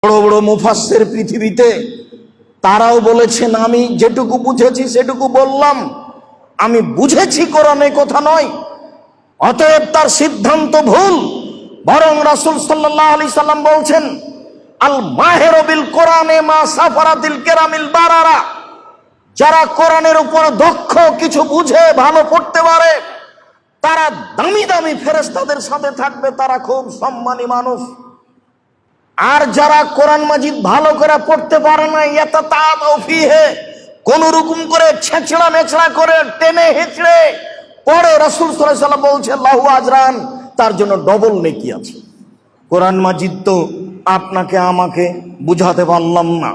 বড় বড় মুফাসসির পৃথিবীতে তারাও বলেছেন আমি যেটুকু বুঝেছি সেটুকু বললাম, আমি বুঝেছি কোরআনে কথা নয়, অতএব তার সিদ্ধান্ত ভুল। বরং রাসূল সাল্লাল্লাহু আলাইহি সাল্লাম বলছেন আল মাহিরু বিল কোরআনে মা সাফারাতিল কিরামিল বারারা, যারা কোরআনের উপর দক্ষ, কিছু বুঝে, ভালো পড়তে পারে, তারা দামি দামি ফেরেশতাদের সাথে থাকবে, তারা খুব সম্মানী মানুষ। আর যারা কোরআন মাজিদ ভালো করে পড়তে পারে না, ইয়াতাতাআউ ফিহি, কোন রকম করে ছেঁচড়া মেচড়া করে টেনে হেঁচড়ে পড়ে, রাসূল সাল্লাল্লাহু আলাইহি সাল্লাম বলছেন লাহু আজরান, তার জন্য ডবল নেকি আছে। কোরআন মাজিদ তো আপনাকে আমাকে বুঝাতে পারলাম না,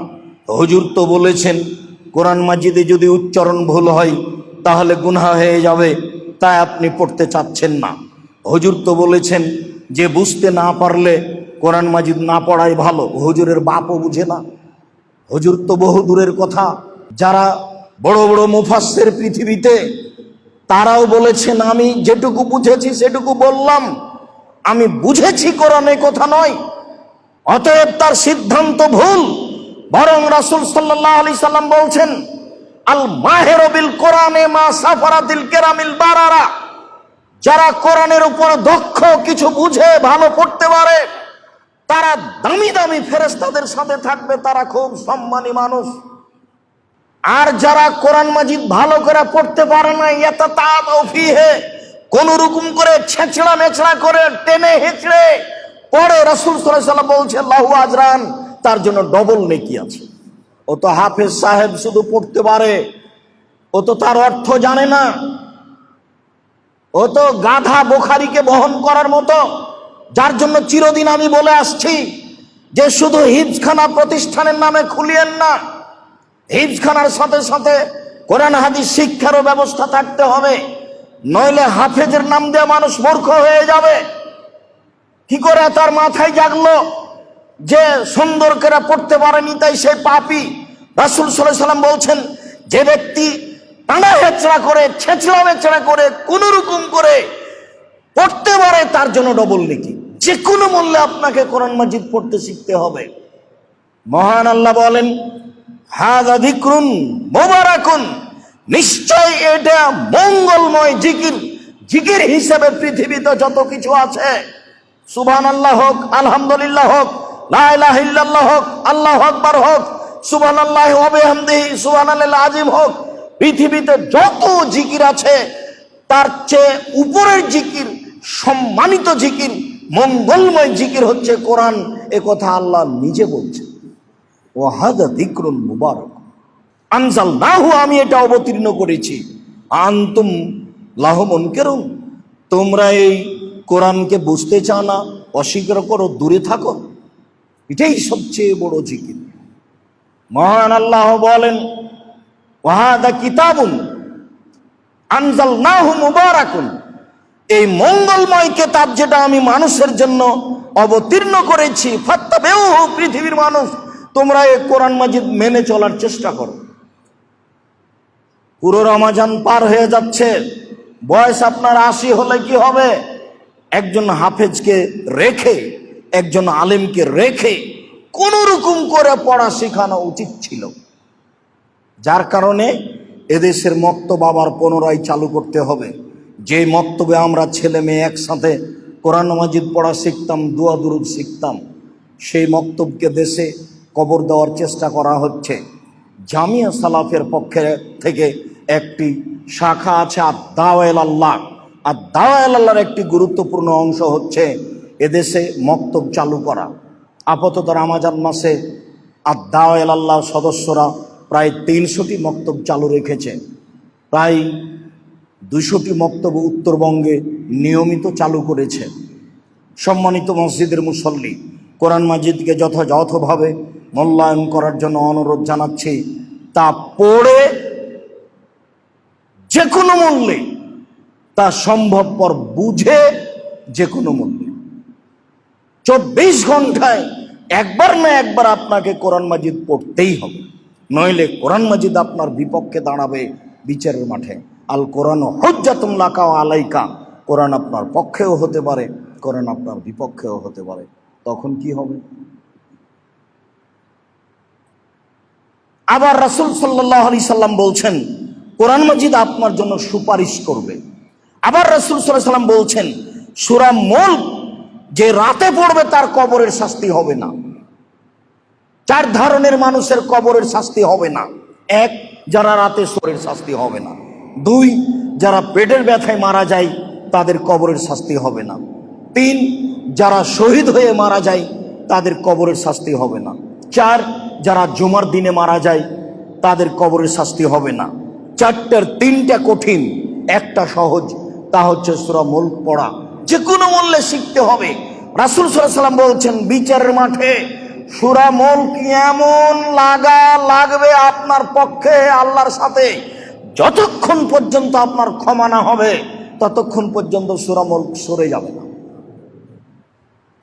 হুজুর তো বলেছেন কোরআন মাজিদে যদি উচ্চারণ ভুল হয় তাহলে গুনাহ হয়ে যাবে, তাই আপনি পড়তে চাচ্ছেন না। হুজুর তো বলেছেন যে বুঝতে না পারলে কোরআন মাজিদ না পড়াই ভালো, হুজুরের বাপও বুঝে না। হুজুর তো বহু দূরের কথা। যারা বড় বড় মুফাসসির পৃথিবীতে তারাও বলেছেন আমি যেটুকু বুঝেছি সেটুকু বললাম, আমি বুঝেছি কোরআনে কথা নয়, অতএব তার সিদ্ধান্ত ভুল। বরং রাসূল সাল্লাল্লাহু আলাইহি সাল্লাম বলছেন আল মাহিরু বিল কোরআনে মা সাফারাতিল কিরামিল বারারা, যারা কোরআনের উপর দক্ষ, কিছু বুঝে, ভালো পড়তে পারে, তারা দামি দামি ফেরেশতাদের সাথে থাকবে, তারা খুব সম্মানী মানুষ। আর যারা কোরআন মাজিদ ভালো করে পড়তে পারে না, ইয়াতাতাআউ ফিহি, কোন রকম করে ছেঁচড়া মেচড়া করে টেনে হেঁচড়ে পড়ে, রাসূল সাল্লাল্লাহু আলাইহি সাল্লাম বলছেন লাহু আজরান, তার জন্য ডবল নেকি আছে। ও তো হাফেজ সাহেব শুধু পড়তে পারে, ও তো তার অর্থ জানে না, ও তো গাধা বুখারীকে বহন করার মতো। যার জন্য চিরদিন আমি বলে আসছি যে শুধু হিফজখানা প্রতিষ্ঠানের নামে খুলিয়েন না, হিফজখানার সাথে সাথে কোরআন হাদিস শিক্ষারও ব্যবস্থা থাকতে হবে, নইলে হাফেজের নাম দিয়ে মানুষ মূর্খ হয়ে যাবে। কি করে তার মাথায় জাগলো যে সুন্দর করে পড়তে পারেনি তাই সে পাপী? রাসূল সাল্লাল্লাহু আলাইহি সাল্লাম বলছেন যে ব্যক্তি টানা হেঁচড়া করে, ছেঁচড়া মেচড়া করে, কোন রকম করে পড়তে পারে, তার জন্য ডবল নেকি। যে কোনো মূল্যে আপনাকে কোরআন মাজিদ পড়তে শিখতে হবে। মহান আল্লাহ বলেন হাযা যিকরুন মুবারাকুন, নিশ্চয় এটা মঙ্গলময় জিকির। জিকির হিসেবে পৃথিবীতে যত কিছু আছে, সুবহানাল্লাহ হোক, আলহামদুলিল্লাহ হোক, লা ইলাহা ইল্লাল্লাহ হোক, আল্লাহু আকবার হোক, সুবহানাল্লাহি ওয়া বিহামদিহি সুবহানাল্লাহিল আযীম হোক, পৃথিবীতে যত জিকির আছে তার চেয়ে উপরের জিকির, সম্মানিত জিকির, মঙ্গলময় জিকির হচ্ছে কোরআন। এ কথা আল্লাহ নিজে বলছেন ওয়া হাযা যিকরুন মুবারাক আনজালনাহু, আমি এটা অবতীর্ণ করেছি। আনতুম লাহু মুনকিরুন, তোমরা এই কোরআনকে বুঝতে চাও না, অস্বীকার করো, দূরে থাকো। এটাই সবচেয়ে বড় জিকির। মহান আল্লাহ বলেন ওয়া হাযা কিতাবুন আনজালনাহু মুবারাকুন, এই মঙ্গলময় কিতাব যেটা আমি মানুষের জন্য অবতীর্ণ করেছি, ফাত্তাবিউহু, পৃথিবীর মানুষ তোমরা এই কোরআন মাজিদ মেনে চলার চেষ্টা করো। পুরো রমজান পার হয়ে যাচ্ছে, বয়স আপনার ৮০ হলে কি হবে? একজন হাফেজকে রেখে, একজন আলেমকে রেখে কোন রকম করে পড়া শেখানো উচিত ছিল। যার কারণে এদেশের মক্তব আবার পুনরায় চালু করতে হবে। যে মক্তবে আমরা ছেলে মেয়ে একসাথে কোরআন মাজিদ পড়া শিখতাম, দোয়া দুরূদ শিখতাম, সেই মক্তবকে দেশে কবর দেওয়ার চেষ্টা করা হচ্ছে। জামিয়া সালাফের পক্ষে থেকে একটি শাখা আছে আদ-দাওয়া ইলাল্লাহ। আদ-দাওয়া ইলাল্লাহর একটি গুরুত্বপূর্ণ অংশ হচ্ছে এদেশে মক্তব চালু করা। আপাতত রমজান মাসে আদ-দাওয়া ইলাল্লাহ সদস্যরা প্রায় ৩০০টি মক্তব চালু রেখেছে। প্রায় ২০০টি মক্তব উত্তরবঙ্গে নিয়মিত চালু করেছে। সম্মানিত মসজিদের মুসল্লি, কোরআন মাজিদকে যথাযথভাবে মূল্যায়ন করার জন্য অনুরোধ জানাচ্ছি। তা পড়ে যে কোনো মূল্যে, তা সম্ভবপর বুঝে যে কোনো মূল্যে ২৪ ঘন্টায় একবার না একবার আপনাকে কোরআন মাজিদ পড়তেই হবে, নইলে কোরআন মাজিদ আপনার বিপক্ষে দাঁড়াবে বিচারের মাঠে। আল কোরআন হুজ্জাতুন লাকা ওয়া আলাইকা, কোরআন আপনার পক্ষেও হতে পারে, কোরআন আপনার বিপক্ষেও হতে পারে। তখন কি হবে? আবার রাসূল সাল্লাল্লাহু আলাইহি সাল্লাম বলছেন কোরআন মাজিদ আপনার জন্য সুপারিশ করবে। আবার রাসূল সাল্লাল্লাহু আলাইহি সাল্লাম বলছেন সূরা মুলক যে রাতে পড়বে তার কবরের শাস্তি হবে না। 4 ধরনের মানুষের কবরের শাস্তি হবে না। 1, যারা রাতে শোরের শাস্তি হবে না। 2, যারা পেটের ব্যথায় মারা যায় তাদের কবরের শাস্তি হবে না। 3, যারা শহীদ হয়ে মারা যায় তাদের কবরের শাস্তি হবে না। 4, যারা জুমার দিনে মারা যায় তাদের কবরের শাস্তি হবে না। 4টার 3টা কঠিন, 1টা সহজ, তা হচ্ছে সূরা মুলক পড়া। যে কোনো মূল্যে শিখতে হবে। রাসূল সাল্লাল্লাহু আলাইহি সাল্লাম বলছেন বিচারের মাঠে সূরা মুলক এমন লাগবে আপনার পক্ষে আল্লাহর সাথে, যতক্ষণ পর্যন্ত আপনার ক্ষমা না হবে ততক্ষণ পর্যন্ত সূরা মুলক সরে যাবে না।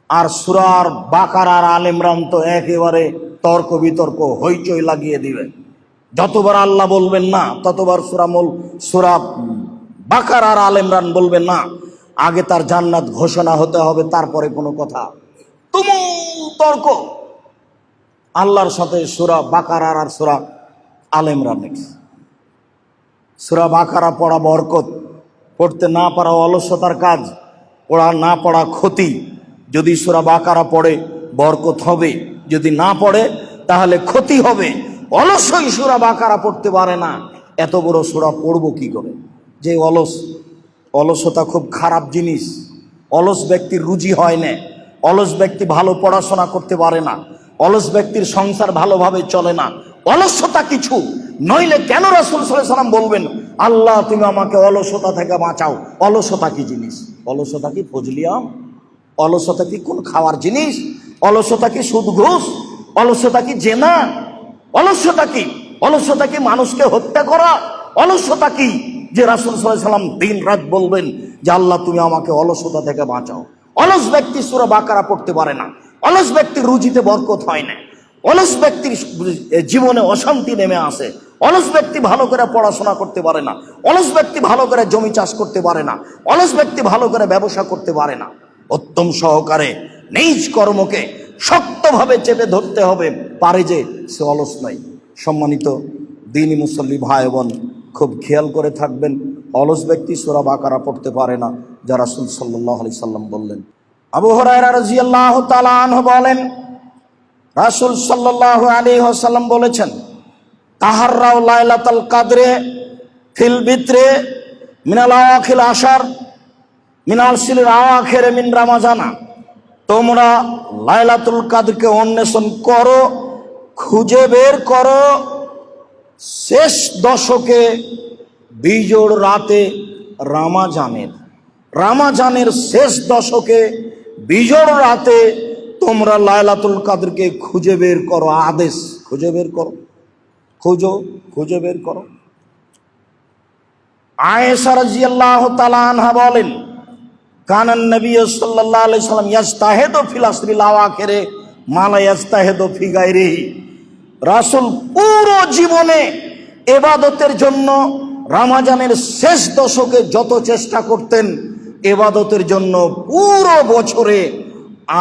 আর সূরা বাকারা আর আলে ইমরান তো একেবারে তর্ক বিতর্ক হইচই লাগিয়ে দিবে। যতবার আল্লাহ বলবেন না ততবার সূরা বাকারা আর আলে ইমরান বলবেন না। আগে তার জান্নাত ঘোষণা হতে হবে, তারপরে কোনো কথা। তুমুল তর্ক আল্লাহর সাথে সূরা বাকারা আর সূরা আলে ইমরান। সূরা বাকারা পড়া বরকত, পড়তে না পারা অলসতার কাজ, পড়া না পড়া ক্ষতি। যদি সূরা বাকারা পড়ে বরকত হবে, যদি না পড়ে তাহলে ক্ষতি হবে। অলসই সূরা বাকারা পড়তে পারে না, এত বড় সূরা পড়বো কি করে? যে অলসতা খুব খারাপ জিনিস। অলস ব্যক্তির রুজি হয় না, অলস ব্যক্তি ভালো পড়াশোনা করতে পারে না, অলস ব্যক্তির সংসার ভালোভাবে চলে না। অলসতা কিছু নইলে কেন রাসূল সাল্লাল্লাহু আলাইহি সাল্লাম বলবেন আল্লাহ তুমি আমাকে অলসতা থেকে বাঁচাও? অলসতা কি জিনিস? অলসতা কি ফজলিয়াম? অলসতা কি কোন খাওয়ার জিনিস? অলসতা কি সুদ ঘুষ? অলসতা কি জেনা? অলসতা কি? অলসতা কি মানুষকে হত্যা করা? অলসতা কি যে রাসূল সাল্লাল্লাহু আলাইহি সাল্লাম দিন রাত বলবেন যে আল্লাহ তুমি আমাকে অলসতা থেকে বাঁচাও? অলস ব্যক্তি সূরা বাকারা পড়তে পারে না, অলস ব্যক্তির রুজিতে বরকত হয় না, অলস ব্যক্তির জীবনে অশান্তি নেমে আসে, অলস ব্যক্তি ভালো করে পড়াশোনা করতে পারে না, অলস ব্যক্তি ভালো করে জমি চাষ করতে পারে না, অলস ব্যক্তি ভালো করে ব্যবসা করতে পারে না। উত্তম সহকারে নিজ কর্মকে শক্তভাবে চেপে ধরতে হবে, পারে যে সে অলস নয়। সম্মানিত দ্বীনি মুসল্লি ভাই বোন, খুব খেয়াল করে থাকবেন, অলস ব্যক্তি সূরা বাকারা পড়তে পারে না, যা রাসূল সাল্লাল্লাহু আলাইহি সাল্লাম বললেন। আবু হুরায়রা রাদিয়াল্লাহু তাআলা আনহু বলেন রাসূল সাল্লাল্লাহু আলাইহি ওয়াসাল্লাম বলেছেন তাহাররাউ লাইলাতুল কদরে ফিল বিত্রে মিনাল আওয়াখিল আশার মিনাল সিল আওয়াখিরে মিন রামাজানা। তোমরা লাইলাতুল কদরকে অন্বেষণ করো, খুঁজে বের করো শেষ দশকে বিজোড় রাতে রামাজানের শেষ দশকে বিজোড় রাতে তোমরা লাইলাতুল কদরকে খুঁজে বের করো। আদেশ, খুঁজে বের করো, খুঁজে বের করো। আয়েশা রাদিয়াল্লাহু তাআলা আনহা বলেন কানান নবী সাল্লাল্লাহু আলাইহি সাল্লাম ইজতাহিদু ফিল আসরিল আওয়াখিরে মা লা ইজতাহিদু ফি গায়রিহি। রাসূল পুরো জীবনে ইবাদতের জন্য রমজানের শেষ দশকে যত চেষ্টা করতেন, ইবাদতের জন্য পুরো বছরে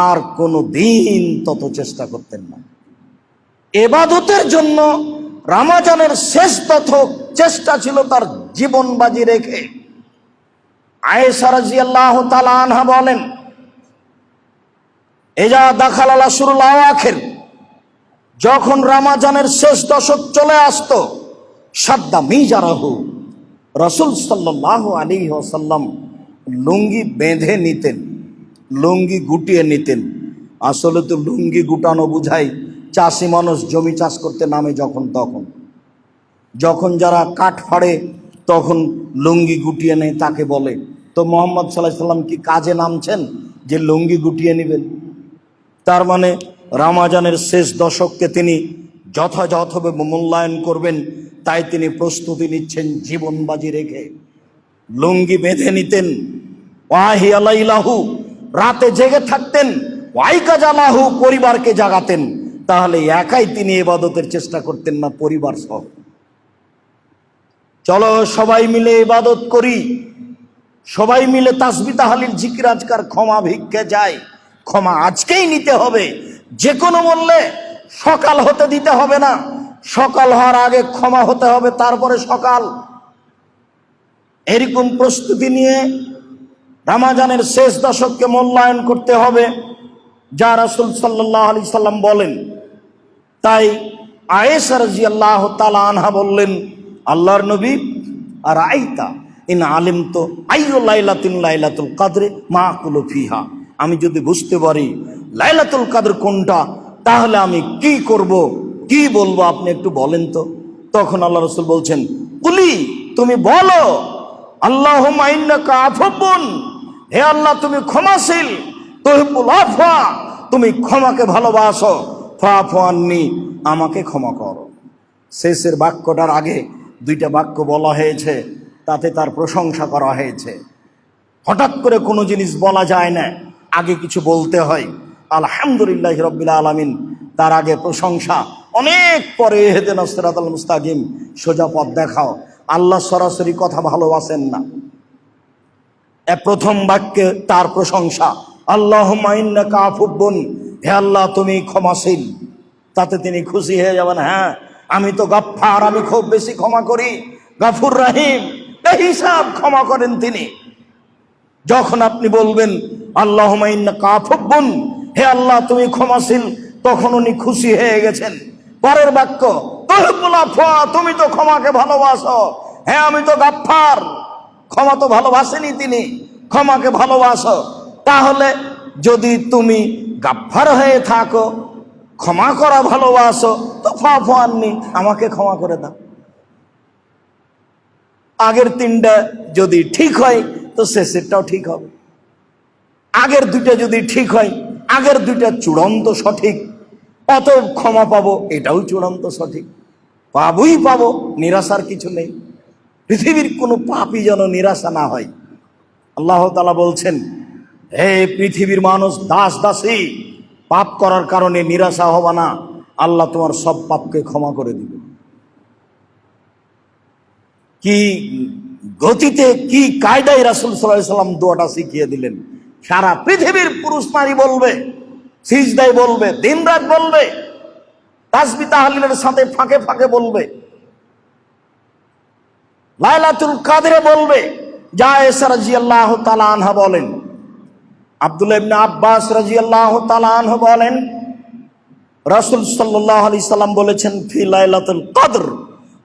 আর কোনো দিন তত চেষ্টা করতেন না। ইবাদতের জন্য রমজানের শেষ তত চেষ্টা ছিল তার জীবন বাজি রেখে। আয়েশা রাদিয়াল্লাহু তাআলা আনহা বলেন ইজা দাখালাল আশরুল আওয়াখির, যখন রমজানের শেষ দশক চলে আসতো, সাদ্দা মিজারাহু, রাসূল সাল্লাল্লাহু আলাইহি ওয়াসাল্লাম লুঙ্গি বেঁধে নিতেন, লুঙ্গি গুটিয়ে নিতেন। আসলে তো লুঙ্গি গুটানো বুঝায় চাষি মানুষ জমি চাষ করতে নামে যখন যারা কাঠ ফাড়ে তখন লুঙ্গি গুটিয়ে নেয় তাকে বলে। তো মুহাম্মদ সাল্লাল্লাহু আলাইহি সাল্লাম কি কাজে নামছেন যে লুঙ্গি গুটিয়ে নেবেন? তার মানে রমজানের শেষ দশককে তিনি যথাযথভাবে মূল্যায়ন করবেন, তাই তিনি প্রস্তুতি নিচ্ছেন জীবন বাজি রেখে। লুঙ্গি বেঁধে নিতেন, ওয়াহিয়া লাইলাহু, রাতে জেগে থাকতেন, ওয়াইকাজালাহু, পরিবারকে জাগাতেন। তাহলে একাই তিনি ইবাদতের চেষ্টা করতেন না, পরিবার সহ। চলো সবাই মিলে ইবাদত করি, সবাই মিলে তাসবিহ তাহলিল জিকির আজকার ক্ষমা ভিক্ষে যায়। ক্ষমা আজকেই নিতে হবে, যে কোনো মূল্যে। সকাল হতে দিতে হবে না, সকাল হওয়ার আগে ক্ষমা হতে হবে, তারপরে সকাল। এরকম প্রস্তুতি নিয়ে রমজানের শেষ দশককে মূল্যায়ন করতে হবে, যা রাসূল সাল্লাল্লাহু আলাইহি সাল্লাম বলেন। তাই আয়েশা রাদিয়াল্লাহু তাআলা আনহা বললেন, আল্লাহর নবী, আর আইতা ইন আলিমতু আইয়ু লাইলাতিন লাইলাতুল কদরে মা আকুলু ফিহা, আমি যদি বুঝতে পারি লাইলাতুল কদর কোনটা, তাহলে আমি কি করব, কি বলবো, আপনি একটু বলেন তো। তখন আল্লাহ রাসূল বলছেন, কুলি, তুমি বলো, আল্লাহুম্মা ইন্নাকা আফুবুন, হে আল্লাহ তুমি ক্ষমাশীল, তুহিব্বুল আফওয়া, তুমি ক্ষমাকে ভালোবাসো, ফাফু আন্নি, আমাকে ক্ষমা করো। শেষের বাক্যটার আগে দুইটা বাক্য বলা হয়েছে, তাতে তার প্রশংসা করা হয়েছে। হঠাৎ করে কোনো জিনিস বলা যায় না, আগে কিছু বলতে হয়। আলহামদুলিল্লাহি রাব্বিল আলামিন, তার আগে প্রশংসা, অনেক পরে ইহদিনাস সিরাতাল মুস্তাকিম, সোজা পথ দেখাও। আল্লাহ সরাসরি কথা ভালোবাসেন না। প্রথম বাক্যে তার প্রশংসা, আল্লাহুম্মা ইন্নাকা আফুবুন, হে আল্লাহ তুমি ক্ষমাশীল, তাতে তিনি খুশি হয়ে যাবেন। হ্যাঁ, আমি তো গাফফার, আমি খুব বেশি ক্ষমা করি, গাফুর রহিম, বেহিসাব ক্ষমা করেন তিনি। যখন আপনি বলবেন আল্লাহুম্মা ইন্নাকা আফুবুন, হে আল্লাহ তুমি ক্ষমাশীল, তখন উনি খুশি হয়ে গেছেন। পরের বাক্য, তুহিব্বুল আফওয়া, তুমি তো ক্ষমাকে ভালোবাসো, হ্যাঁ আমি তো গাফফার, ক্ষমা তো ভালোবাসেনি তিনি, ক্ষমাকে ভালোবাসো। তাহলে যদি তুমি গাফফার হয়ে থাকো, ক্ষমা করা ভালোবাসো, তো ফাফু আন্নি, আমাকে ক্ষমা করে দাও। আগের তিনটা যদি ঠিক হয় তো শেষেরটাও ঠিক হবে। আগের দুইটা যদি ঠিক হয়, আগের দুইটা চূড়ান্ত সঠিক, অত ক্ষমা পাবো, এটাও চূড়ান্ত সঠিক, পাবোই পাবো, নিরাশার কিছু নেই। পৃথিবীর কোনো পাপই যেন নিরাশা না হয়। আল্লাহ তাআলা বলছেন, হে পৃথিবীর মানুষ, দাস দাসী, পাপ করার কারণে নিরাশা হবে না, আল্লাহ তোমার সব পাপকে ক্ষমা করে দিবে। কি গতিতে, কি কায়দায় রাসূল সাল্লাল্লাহু আলাইহি সাল্লাম দোয়াটা শিখিয়ে দিলেন। সারা পৃথিবীর পুরুষ নারী বলবে, সিজদায় বলবে, দিনরাত বলবে, তাসবিহ তাহলিলের সাথে ফাঁকে ফাঁকে বলবে, লাইলাতুল কদরে বলবে। যা আয়েশা রাদিয়াল্লাহু তাআলা আনহা বলেন, আব্দুল্লাহ ইবনে আব্বাস রাদিয়াল্লাহু তাআলা আনহু বলেন, রাসূল সাল্লাল্লাহু আলাইহি সাল্লাম বলেছেন, ফি লাইলাতুল কদর,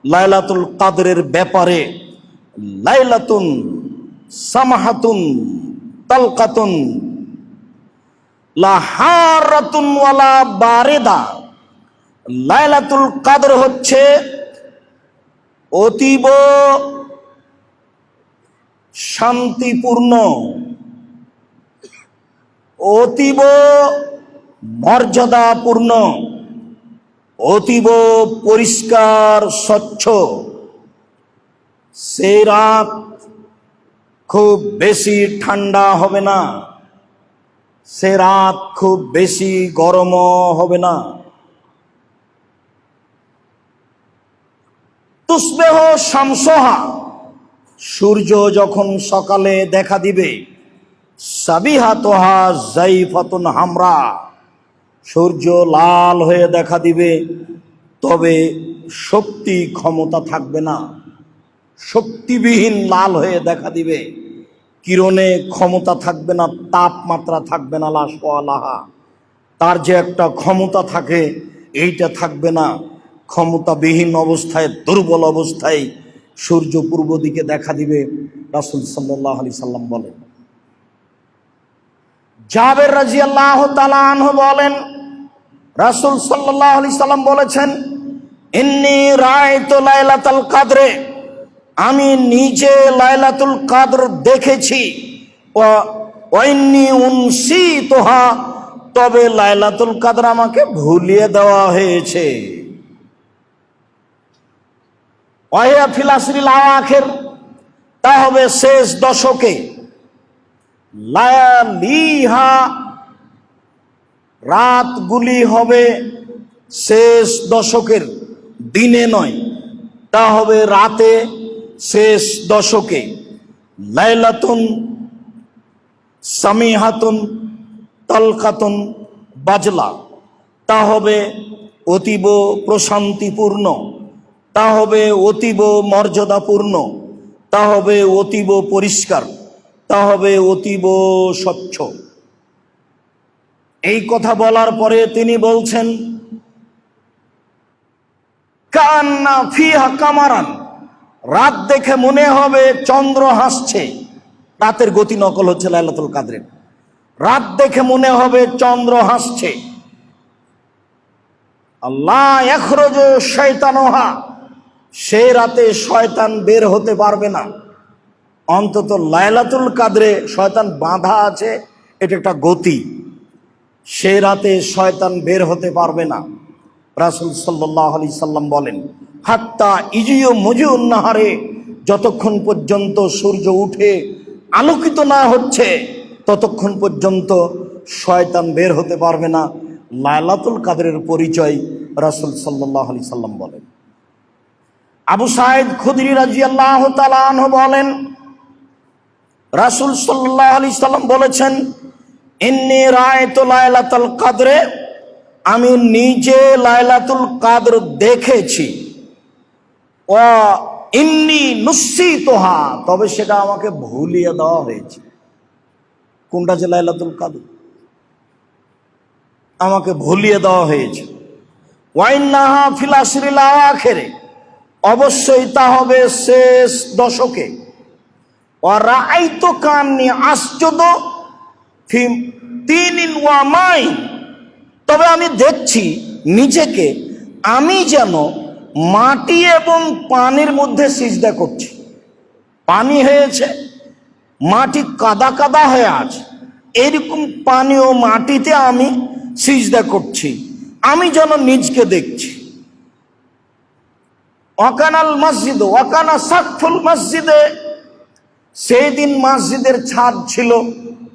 লাইলাতুল কদরের ব্যাপারে, লাইলাতুন সামাহাতুন তালকাতুন লা হারাতুন ওয়ালা বারিদা, লাইলাতুল কদর হচ্ছে অতীব শান্তিপূর্ণ, অতীব মর্যাদাপূর্ণ, অতীব পরিষ্কার স্বচ্ছ। সেই রাত খুব বেশি ঠান্ডা হবে না, সে রাত খুব বেশি গরমও হবে না। তুসবেহ শামসুহা, সূর্য যখন সকালে দেখা দিবে, সাবিহাতুহা যাইফাতুন হামরা, সূর্য লাল হয়ে দেখা দিবে, তবে শক্তি ক্ষমতা থাকবে না, শক্তিবিহীন লাল হয়ে দেখা দিবে, কিরণে ক্ষমতা থাকবে না, তাপমাত্রা থাকবে না, লাশওয়ালাহা, তার যে একটা ক্ষমতা থাকে এইটা থাকবে না, ক্ষমতাবিহীন অবস্থায়, দুর্বল অবস্থায় সূর্য পূর্ব দিকে দেখা দিবে। রাসূল সাল্লাল্লাহু আলাইহি সাল্লাম বলেন। জাবের রাদিয়াল্লাহু তাআলা আনহু বলেন, রাসূল সাল্লাল্লাহু আলাইহি সাল্লাম বলেছেন, ইন্নী রাআইতু লাইলাতুল কদরে, আমি নিজে লাইলাতুল কদর দেখেছি, ওয়া ইন্নী উনসিতুহা, তবে লাইলাতুল কদর আমাকে ভুলিয়ে দেওয়া হয়েছে। ওয়া ফিল আসরিল আওয়াখির, তা হবে শেষ দশকে। লায়ালিহা, রাতগুলি হবে শেষ দশকের, দিনে নয়, তা হবে রাতে, শেষ দশকে। লাইলাতুন সামিহাতুন তালকাতুন বাজলা, তা হবে অতীব প্রশান্তিপূর্ণ, তা হবে অতীব মর্যাদাপূর্ণ, তা হবে অতীব পরিষ্কার, তা হবে অতীব স্বচ্ছ। এই কথা বলার পরে তিনি বলছেন, কান্না ফিহা কামারান, রাত দেখে মনে হবে চন্দ্র হাসছে। রাতের গতি নকল হচ্ছে লাইলাতুল কাদরের। রাত দেখে মনে হবে চন্দ্র হাসছে। আল্লাহ ইখরুজ শয়তানহা, সে রাতে শয়তান বের হতে পারবে না। অন্তত লাইলাতুল কাদরে শয়তান বাঁধা আছে, এটা একটা গতি। সে রাতে শয়তান বের হতে পারবে না। রাসূল সাল্লাল্লাহু আলাইহি সাল্লাম বলেন, হাত্তা ইজিও মুজিউন নাহারে, যতক্ষণ পর্যন্ত সূর্য উঠে আলোকিত না হচ্ছে ততক্ষণ পর্যন্ত শয়তান বের হতে পারবে না। লাইলাতুল কাদরের পরিচয় রাসূল সাল্লাল্লাহু আলাইহি সাল্লাম বলেন। আবু সাঈদ খুদরি রাদিয়াল্লাহু তাআলা আনহু বলেন, রাসূল সাল্লাল্লাহু আলাইহি সাল্লাম বলেছেন, ইন্নী রাআইতু লাইলাতুল কাদরে, আমি নিজে লাইলাতুল কাদর দেখেছি। ও ইন্নী নুসিতুহা, তবে সেটা আমাকে ভুলিয়ে দেওয়া হয়েছে। কোনটা যে লাইলাতুল কাদর, আমাকে ভুলিয়ে দেওয়া হয়েছে। ওয়াইন্নাহা ফিল আশরিল আওয়াখিরে, অবশ্যই তা হবে শেষ দশকে। ওয়া রাআইতু কান্নি আসজুদু ফি তিনিন ওয়া মাই, তবে আমি দেখছি নিজেকে আমি যেন মাটি এবং পানির মধ্যে সিজদা করছি। পানি হয়েছে, মাটি কাদা কাদা হয়ে আছে, এরকম পানি ও মাটিতে আমি সিজদা করছি, আমি যেন নিজকে দেখছি। ওয়াকানাল মসজিদ ওয়াকানা সাকফুল মসজিদে, সেই দিন মসজিদের ছাদ ছিল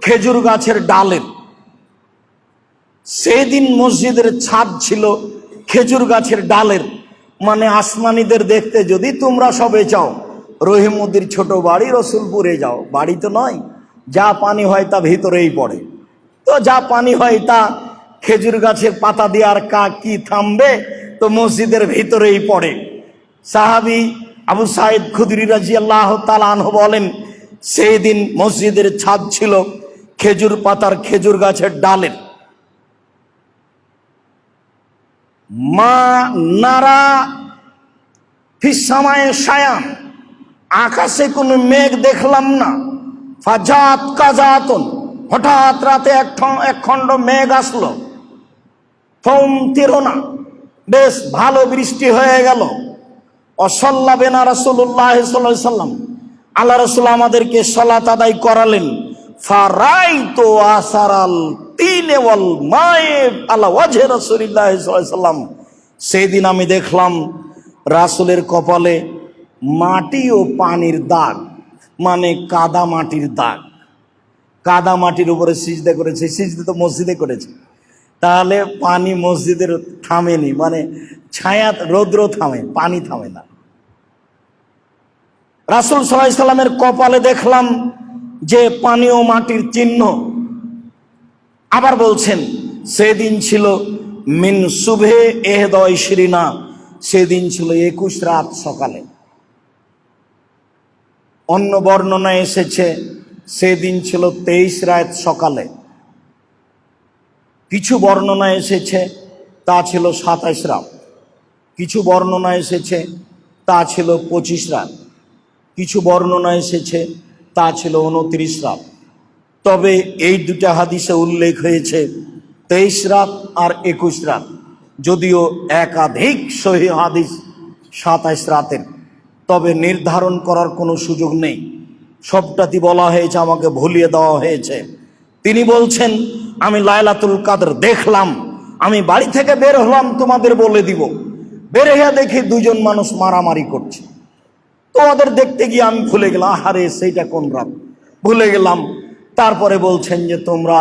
খেজুর গাছের ডালের। সেই দিন মসজিদের ছাদ ছিল খেজুর গাছের ডালের। মানে আসমানিদের দেখতে যদি তোমরা সবে চাও, রহিমউদ্দির ছোট বাড়ি রসুলপুরে যাও, বাড়ি তো নয়, যা পানি হয় তা ভিতরেই পড়ে। তো যা পানি হয় তা খেজুর গাছের পাতা দিয়ে আর কি থামবে, তো মসজিদের ভিতরেই পড়ে। সাহাবী আবু সাঈদ খুদরি রাদিয়াল্লাহু তাআলা আনহু বলেন, সেই দিন মসজিদের ছাদ ছিল খেজুর পাতার খেজুর গাছের ডালের। মা নারা ফিস সামায়ে শায়ান, আকাশে কোনো মেঘ দেখলাম না। ফাজাত কাজাতুন, হঠাৎ রাতে এক খণ্ড মেঘ আসলো। ফাউমতিরুনা, বেশ ভালো বৃষ্টি হয়ে গেল। অসাল্লা বিনা রাসূলুল্লাহ সাল্লাল্লাহু আলাইহি সাল্লাম, আল্লাহ রাসূল আমাদেরকে সালাত আদায় করালেন। ফারাইতু আসারাল তিনে ওয়াল মায়ে আলা ওয়াজহি রাসূলিল্লাহ সাল্লাল্লাহু আলাইহি সাল্লাম, সেই দিন আমি দেখলাম রাসূলের কপালে মাটি ও পানির দাগ, মানে কাদা মাটির দাগ। কাদা মাটির উপরে সিজদা করেছে, সিজদা তো মসজিদে করেছে, তাহলে পানি মসজিদের থামেনি, মানে ছায়া রৌদ্র থামে, পানি থামে না। রাসূল সাল্লাল্লাহু আলাইহি সাল্লামের কপালে দেখলাম যে পানি ও মাটির চিহ্ন। আবার বলছেন, সেদিন ছিল মিন সুবহে এহদা ইশরিনা, সেদিন ছিল 21 রাত সকালে। অন্য বর্ণনায় এসেছে সেদিন ছিল 23 রাত সকালে। কিছু বর্ণনা এসেছে তা ছিল 27 রাত, কিছু বর্ণনা এসেছে তা ছিল 25 রাত, কিছু বর্ণনা এসেছে তা ছিল 29 রাত। তবে এই দুটা হাদিসে উল্লেখ হয়েছে 23 রাত আর 21 রাত, যদিও একাধিক সহিহ হাদিস 27 রাতের, তবে নির্ধারণ করার কোনো সুযোগ নেই। সবটাই বলা হয়েছে, আমাকে ভুলিয়ে দেওয়া হয়েছে। তিনি বলছেন, আমি লাইলাতুল কাদর দেখলাম, আমি বাড়ি থেকে বের হলাম তোমাদের বলে দিব। বের হয়ে দেখি দুজন মানুষ মারামারি করছে। তো ওদের দেখতে গিয়ে আমি ভুলে গেলাম, আহারে সেইটা কোন রাত, ভুলে গেলাম। তারপরে বলছেন যে তোমরা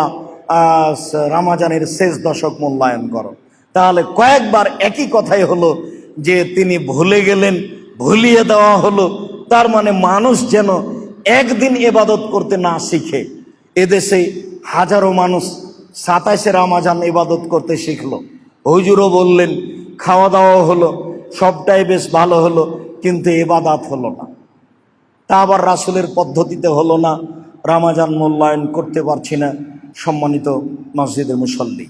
রমজানের শেষ দশক মূল্যায়ন করো। তাহলে কয়েকবার একই কথাই হলো যে তিনি ভুলে গেলেন, ভুলিয়ে দেওয়া হলো। তার মানে মানুষ যেন একদিন ইবাদত করতে না শিখে। এদেশে হাজারো মানুষ 27শে রমজান ইবাদত করতে শিখলো। হুজুরও বললেন খাওয়া দাওয়া হলো, সবটাই বেশ ভালো হলো, কিন্তু ইবাদত হলো না। তা আবার রাসূলের পদ্ধতিতে হলো না, রামাজান মূল্যায়ন করতে পারছি না। সম্মানিত মসজিদের মুসল্লি,